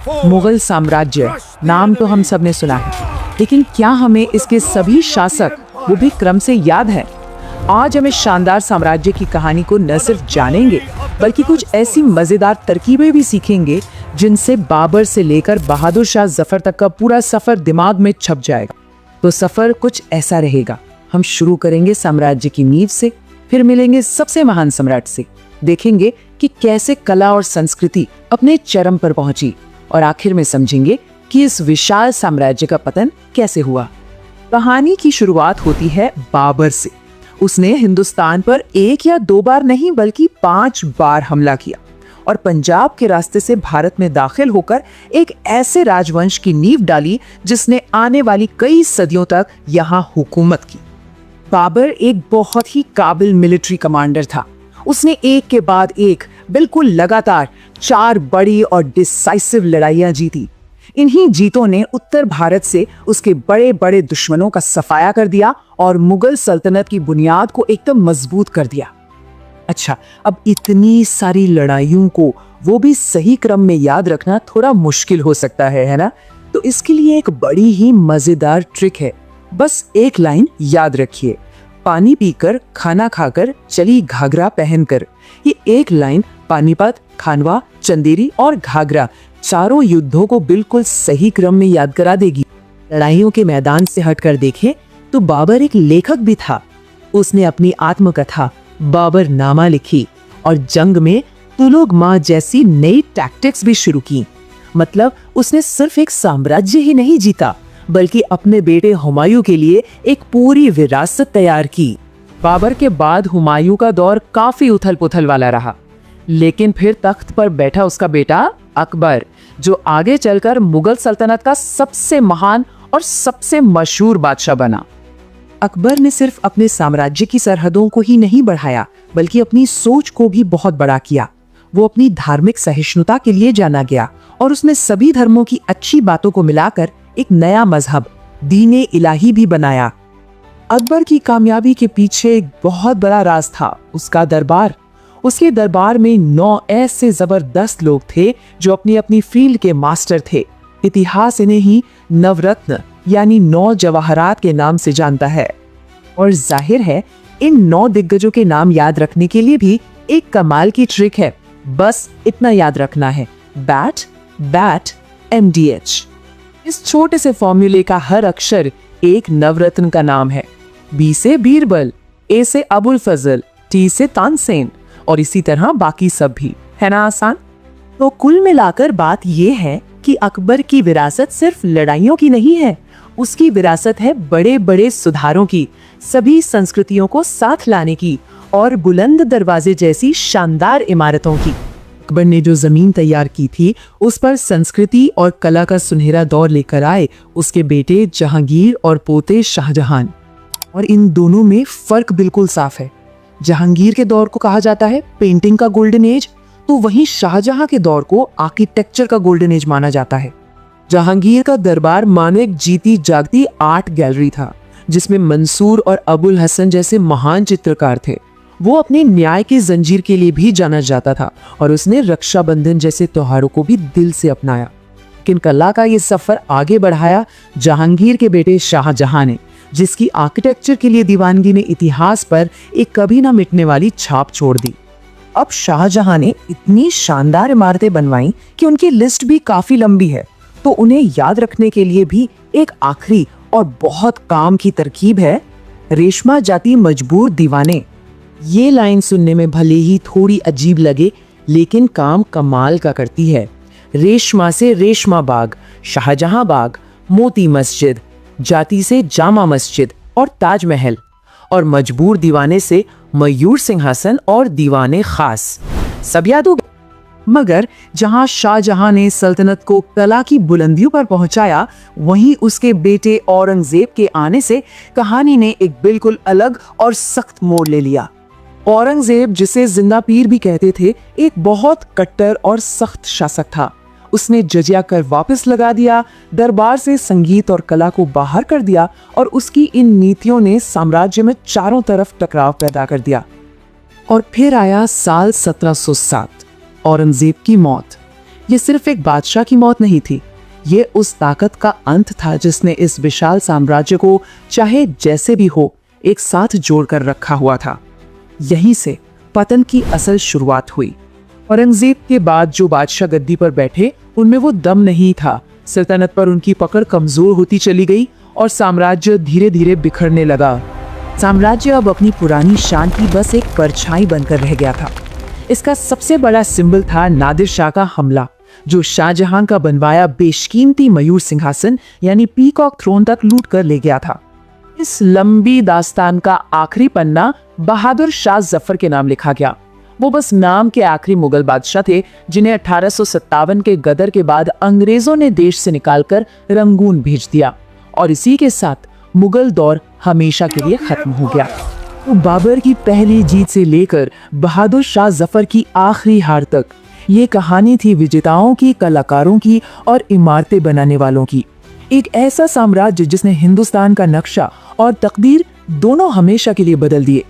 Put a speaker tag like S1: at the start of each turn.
S1: मुगल साम्राज्य नाम तो हम सब ने सुना है, लेकिन क्या हमें इसके सभी शासक वो भी क्रम से याद है? आज हम इस शानदार साम्राज्य की कहानी को न सिर्फ जानेंगे बल्कि कुछ ऐसी मजेदार तरकीबें भी सीखेंगे जिनसे बाबर से लेकर बहादुर शाह जफर तक का पूरा सफर दिमाग में छप जाएगा। तो सफर कुछ ऐसा रहेगा। हम शुरू करेंगे साम्राज्य की नींव से, फिर मिलेंगे सबसे महान सम्राट से, देखेंगे कि कैसे कला और संस्कृति अपने चरम पर पहुंची और आखिर में समझेंगे कि इस विशाल साम्राज्य का पतन कैसे हुआ। कहानी की शुरुआत होती है बाबर से। उसने हिंदुस्तान पर एक या दो बार नहीं बल्कि 5 बार हमला किया और पंजाब के रास्ते से भारत में दाखिल होकर एक ऐसे राजवंश की नींव डाली जिसने आने वाली कई सदियों तक यहाँ हुकूमत की। बाबर एक बहुत ही काबिल मिलिट्री कमांडर था। उसने एक के बाद एक बिल्कुल लगातार 4 बड़ी और डिसाइसिव लड़ाइयां जीती। इन्हीं जीतों ने उत्तर भारत से उसके बड़े बड़े दुश्मनों का सफाया कर दिया और मुगल सल्तनत की बुनियाद को एकदम मजबूत कर दिया। अच्छा, अब इतनी सारी लड़ाइयों को वो भी सही क्रम में याद रखना थोड़ा मुश्किल हो सकता है ना? तो इसके लिए एक बड़ी ही मजेदार ट्रिक है। बस एक लाइन याद रखिए, पानी पीकर खाना खाकर चली घाघरा पहनकर। ये एक लाइन पानीपत, खानवा, चंदेरी और घाघरा चारों युद्धों को बिल्कुल सही क्रम में याद करा देगी। लड़ाइयों के मैदान से हटकर देखें तो बाबर एक लेखक भी था। उसने अपनी आत्मकथा बाबर नामा लिखी और जंग में तुलुग माँ जैसी नई टैक्टिक्स भी शुरू की। मतलब उसने सिर्फ एक साम्राज्य ही नहीं जीता बल्कि अपने बेटे हुमायूं के लिए एक पूरी विरासत तैयार की। बाबर के बाद हुमायूं का दौर काफी उथल पुथल वाला रहा, लेकिन फिर तख्त पर बैठा उसका बेटा अकबर, जो आगे चलकर मुगल सल्तनत का सबसे महान और सबसे मशहूर बादशाह बना। अकबर ने सिर्फ अपने साम्राज्य की सरहदों को ही नहीं बढ़ाया बल्कि अपनी सोच को भी बहुत बड़ा किया। वो अपनी धार्मिक सहिष्णुता के लिए जाना गया और उसने सभी धर्मों की अच्छी बातों को मिलाकर एक नया मजहब दीने इलाही भी बनाया। अकबर की कामयाबी के पीछे एक बहुत बड़ा राज था, उसका दरबार। उसके दरबार में 9 ऐसे जबरदस्त लोग थे जो अपनी अपनी फील्ड के मास्टर थे। इतिहास इन्हें ही नवरत्न यानी 9 जवाहरात के नाम से जानता है। और जाहिर है इन 9 दिग्गजों के नाम याद रखने के लिए भी एक कमाल की ट्रिक है। बस इतना याद रखना है, बैट बैट MDH। इस छोटे से फॉर्मूले का हर अक्षर एक नवरत्न का नाम है। B से बीरबल, A से अबुल फजल, T से तानसेन और इसी तरह बाकी सब भी। है ना आसान? तो कुल मिलाकर बात यह है कि अकबर की विरासत सिर्फ लड़ाइयों की नहीं है, उसकी विरासत है बड़े बड़े सुधारों की, सभी संस्कृतियों को साथ लाने की और बुलंद दरवाजे जैसी शानदार इमारतों की। अकबर ने जो जमीन तैयार की थी उस पर संस्कृति और कला का सुनहरा दौर लेकर आए उसके बेटे जहांगीर और पोते शाहजहां। और इन दोनों में फर्क बिल्कुल साफ है। जहांगीर के दौर को कहा जाता है पेंटिंग का गोल्डन एज, तो वहीं शाहजहां के दौर को आर्किटेक्चर का गोल्डन एज माना जाता है। जहांगीर का दरबार मानो एक जीती जागती आर्ट गैलरी था जिसमें मंसूर और अबुल हसन जैसे महान चित्रकार थे। वो अपने न्याय की जंजीर के लिए भी जाना जाता था और उसने रक्षाबंधन जैसे त्योहारों को भी दिल से अपनाया। लेकिन कला का ये सफर आगे बढ़ाया जहांगीर के बेटे शाहजहां ने, जिसकी आर्किटेक्चर के लिए दीवानगी ने इतिहास पर एक कभी ना मिटने वाली छाप छोड़ दी। अब शाहजहां ने इतनी शानदार इमारतें बनवाई कि उनकी लिस्ट भी काफी लंबी है, तो उन्हें याद रखने के लिए भी एक आखिरी और बहुत काम की तरकीब है, रेशमा जाती मजबूर दीवाने। ये लाइन सुनने में भले ही थोड़ी अजीब लगे लेकिन काम कमाल का करती है। रेशमा से रेशमा बाग, शाहजहां बाग, मोती मस्जिद, जाति से जामा मस्जिद और ताजमहल, और मजबूर दीवाने से मयूर सिंहासन और दीवाने खास। सब याद हो गए? मगर जहां शाहजहां ने सल्तनत को कला की बुलंदियों पर पहुंचाया, वहीं उसके बेटे औरंगजेब के आने से कहानी ने एक बिल्कुल अलग और सख्त मोड़ ले लिया। औरंगजेब, जिसे जिंदा पीर भी कहते थे, एक बहुत कट्टर और सख्त शासक था। उसने जजिया कर वापस लगा दिया, दरबार से संगीत और कला को बाहर कर दिया और उसकी इन नीतियों ने साम्राज्य में चारों तरफ टकराव पैदा कर दिया। और फिर आया साल 1707, औरंगजेब की मौत। ये सिर्फ एक बादशाह की मौत नहीं थी, ये उस ताकत का अंत था जिसने इस विशाल साम्राज्य को चाहे जैसे भी हो एक साथ जोड़कर रखा हुआ था। यहीं से पतन की असल शुरुआत हुई। औरंगजेब के बाद जो बादशाह गद्दी पर बैठे उनमें वो दम नहीं था। सल्तनत पर उनकी पकड़ कमजोर होती चली गई और साम्राज्य धीरे धीरे बिखरने लगा। साम्राज्य अब अपनी पुरानी शान की बस एक परछाई बनकर रह गया था। इसका सबसे बड़ा सिंबल था नादिर शाह का हमला, जो शाहजहां का बनवाया बेशकीमती मयूर सिंहासन यानी पीकॉक थ्रोन तक लूट कर ले गया था। इस लंबी दास्तान का आखिरी पन्ना बहादुर शाह जफर के नाम लिखा गया। वो बस नाम के आखिरी मुगल बादशाह थे जिन्हें 1857 के गदर के बाद अंग्रेजों ने देश से निकालकर रंगून भेज दिया और इसी के साथ मुगल दौर हमेशा के लिए खत्म हो गया। तो बाबर की पहली जीत से लेकर बहादुर शाह जफर की आखिरी हार तक ये कहानी थी विजेताओं की, कलाकारों की और इमारतें बनाने वालों की। एक ऐसा साम्राज्य जिसने हिंदुस्तान का नक्शा और तकदीर दोनों हमेशा के लिए बदल दिए।